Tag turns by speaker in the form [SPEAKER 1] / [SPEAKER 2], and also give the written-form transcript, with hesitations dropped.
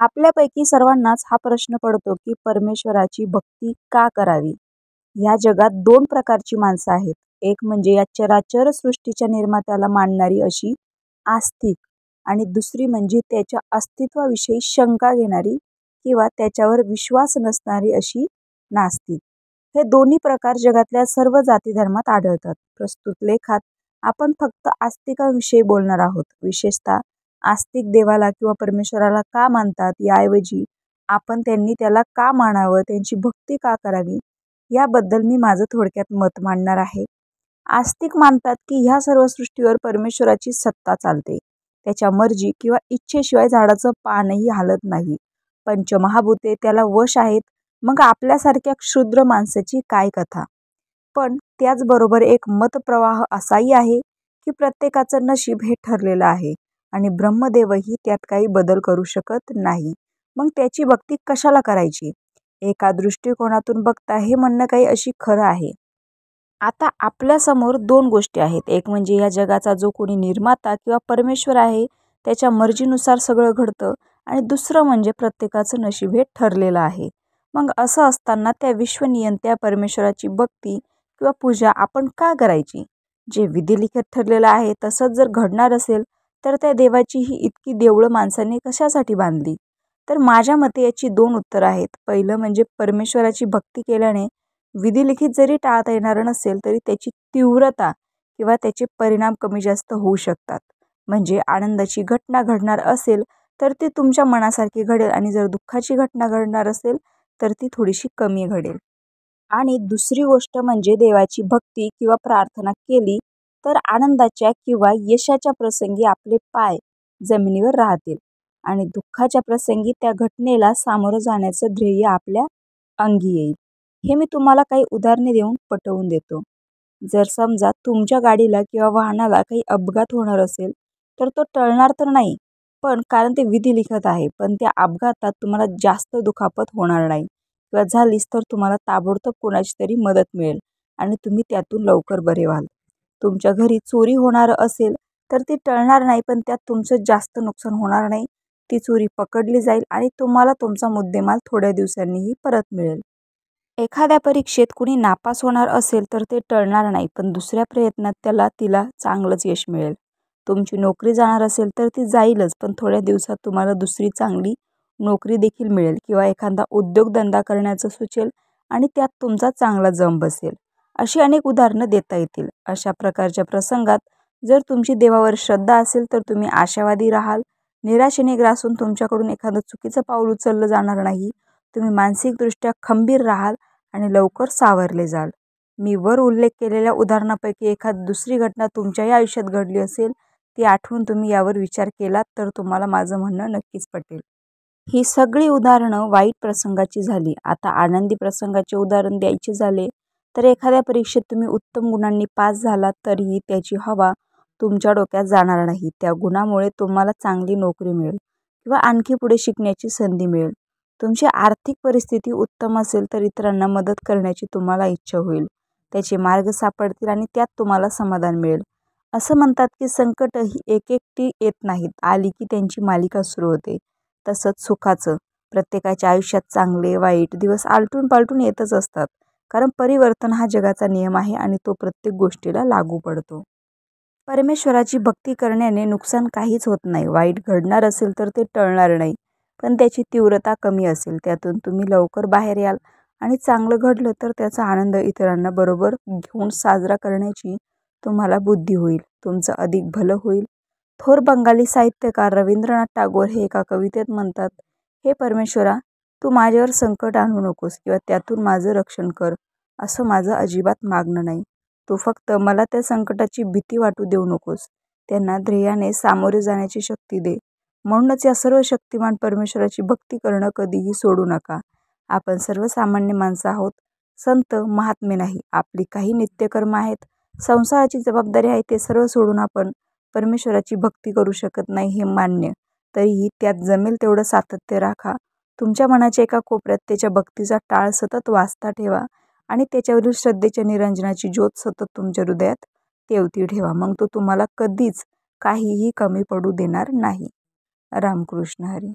[SPEAKER 1] आपल्यापैकी सर्वांनाच हा प्रश्न पडतो की परमेश्वराची भक्ती का करावी. या जगात दोन प्रकारची माणसं आहेत. एक म्हणजे या चराचर सृष्टीच्या निर्मात्याला मानणारी अशी आस्तिक, आणि दुसरी म्हणजे त्याच्या अस्तित्वाविषयी शंका घेणारी किंवा त्याच्यावर विश्वास नसणारी अशी नास्तिक. हे दोन्ही प्रकार जगातल्या सर्व जाती धर्मात आढळतात. प्रस्तुत लेखात आपण फक्त आस्तिकांविषयी बोलणार आहोत. विशेषतः आस्तिक देवाला किंवा परमेश्वराला का मानतात याऐवजी आपण त्यांनी त्याला का मानावं, त्यांची भक्ती का करावी याबद्दल मी माझं थोडक्यात मत मांडणार आहे. आस्तिक मानतात की ह्या सर्व सृष्टीवर परमेश्वराची सत्ता चालते. त्याच्या मर्जी किंवा इच्छेशिवाय झाडाचं पानही हालत नाही. पंचमहाभूते त्याला वश आहेत. मग आपल्यासारख्या क्षुद्र माणसाची काय कथा. पण त्याचबरोबर एक मतप्रवाह असाही आहे की प्रत्येकाचं नशीब हे ठरलेलं आहे आणि ब्रह्मदेवही त्यात काही बदल करू शकत नाही. मग त्याची भक्ती कशाला करायची. एका दृष्टिकोनातून बघता हे म्हणणं काही अशी खरं आहे. आता आपल्यासमोर दोन गोष्टी आहेत. एक म्हणजे या जगाचा जो कोणी निर्माता किंवा परमेश्वर आहे त्याच्या मर्जीनुसार सगळं घडतं, आणि दुसरं म्हणजे प्रत्येकाचं नशीब हे ठरलेलं आहे. मग असं असताना त्या विश्वनियंत्या परमेश्वराची भक्ती किंवा पूजा आपण का करायची. जे विधिलिखित ठरलेलं आहे तसंच जर घडणार असेल तर त्या देवाची ही इतकी देवळं माणसांनी कशासाठी बांधली. तर माझ्या मते याची दोन उत्तरं आहेत. पहिलं म्हणजे परमेश्वराची भक्ती केल्याने विधिलिखित जरी टाळता येणार नसेल तरी त्याची तीव्रता किंवा त्याचे परिणाम कमी जास्त होऊ शकतात. म्हणजे आनंदाची घटना घडणार असेल तर ती तुमच्या मनासारखी घडेल, आणि जर दुःखाची घटना घडणार असेल तर ती थोडीशी कमी घडेल. आणि दुसरी गोष्ट म्हणजे देवाची भक्ती किंवा प्रार्थना केली तर आनंदाच्या किंवा यशाच्या प्रसंगी आपले पाय जमिनीवर राहतील, आणि दुःखाच्या प्रसंगी त्या घटनेला सामोरं जाण्याचं ध्येय आपल्या अंगी येईल. हे मी तुम्हाला काही उदाहरणे देऊन पटवून देतो. जर समजा तुमच्या गाडीला किंवा वाहनाला काही अपघात होणार असेल तर तो टळणार तर नाही, पण कारण ते विधिलिखित आहे. पण त्या अपघातात तुम्हाला जास्त दुखापत होणार नाही, किंवा झालीच तर तुम्हाला ताबडतोब कोणाची तरी मदत मिळेल आणि तुम्ही त्यातून लवकर बरे व्हाल. तुमच्या घरी चोरी होणार असेल तर ती टळणार नाही, पण त्यात तुमचं जास्त नुकसान होणार नाही. ती चोरी पकडली जाईल आणि तुम्हाला तुमचा मुद्देमाल थोड्या दिवसांनीही परत मिळेल. एखाद्या परीक्षेत कुणी नापास होणार असेल तर ते टळणार नाही, पण दुसऱ्या प्रयत्नात तिला चांगलंच यश मिळेल. तुमची नोकरी जाणार असेल तर ती जाईलच, पण थोड्या दिवसात तुम्हाला दुसरी चांगली नोकरी देखील मिळेल, किंवा एखादा उद्योगधंदा करण्याचं सुचेल आणि त्यात तुमचा चांगला जम बसेल. अशी अनेक उदाहरणं देता येतील. अशा प्रकारच्या प्रसंगात जर तुमची देवावर श्रद्धा असेल तर तुम्ही आशावादी राहाल. निराशेने ग्रासून तुमच्याकडून एखादं चुकीचं पाऊल उचललं जाणार नाही. तुम्ही मानसिकदृष्ट्या खंबीर राहाल आणि लवकर सावरले जाल. मी वर उल्लेख केलेल्या उदाहरणापैकी एखादी दुसरी घटना तुमच्याही आयुष्यात घडली असेल, ती आठवून तुम्ही यावर विचार केलात तर तुम्हाला माझं म्हणणं नक्कीच पटेल. ही सगळी उदाहरणं वाईट प्रसंगाची झाली. आता आनंदी प्रसंगाचे उदाहरण द्यायचे झाले तर एखाद्या परीक्षेत तुम्ही उत्तम गुणांनी पास झालात तरीही त्याची हवा तुमच्या डोक्यात जाणार नाही. त्या गुणामुळे तुम्हाला चांगली नोकरी मिळेल किंवा आणखी पुढे शिकण्याची संधी मिळेल. तुमची आर्थिक परिस्थिती उत्तम असेल तर इतरांना मदत करण्याची तुम्हाला इच्छा होईल. त्याचे मार्ग सापडतील आणि त्यात तुम्हाला समाधान मिळेल. असं म्हणतात की संकट ही एकटी येत नाहीत, आली की त्यांची मालिका सुरू होते. तसंच सुखाचं प्रत्येकाच्या आयुष्यात चांगले वाईट दिवस आलटून पालटून येतच असतात, कारण परिवर्तन हा जगाचा नियम आहे आणि तो प्रत्येक गोष्टीला लागू पडतो. परमेश्वराची भक्ती करण्याने नुकसान काहीच होत नाही. वाईट घडणार असेल तर ते टळणार नाही, पण त्याची तीव्रता कमी असेल. त्यातून तुम्ही लवकर बाहेर याल, आणि चांगलं घडलं तर त्याचा आनंद इतरांना बरोबर घेऊन साजरा करण्याची तुम्हाला बुद्धी होईल. तुमचं अधिक भलं होईल. थोर बंगाली साहित्यकार रवींद्रनाथ टागोर हे एका कवितेत म्हणतात, हे परमेश्वरा, तू माझ्यावर संकट आणू नकोस किंवा त्यातून माझं रक्षण कर. असं माझं अजिबात मागणं नाही. तू फक्त मला त्या संकटाची भीती वाटू देऊ नकोस. त्यांना ध्येयाने सामोरे जाण्याची शक्ती दे. म्हणूनच या सर्व शक्तिमान परमेश्वराची भक्ती करणं कधीही सोडू नका. आपण सर्वसामान्य माणसं आहोत, संत महात्मे नाही. आपली काही नित्यकर्म आहेत, संसाराची जबाबदारी आहे. ते सर्व सोडून आपण परमेश्वराची भक्ती करू शकत नाही हे मान्य. तरीही त्यात जमेल तेवढं सातत्य राखा. तुमच्या मनाच्या एका कोपऱ्यात त्याच्या भक्तीचा टाळ सतत वाजता ठेवा, आणि त्याच्यावरील श्रद्धेच्या निरंजनाची ज्योत सतत तुमच्या हृदयात तेवती ठेवा. मग तो तुम्हाला कधीच काहीही कमी पडू देणार नाही. रामकृष्ण हरी.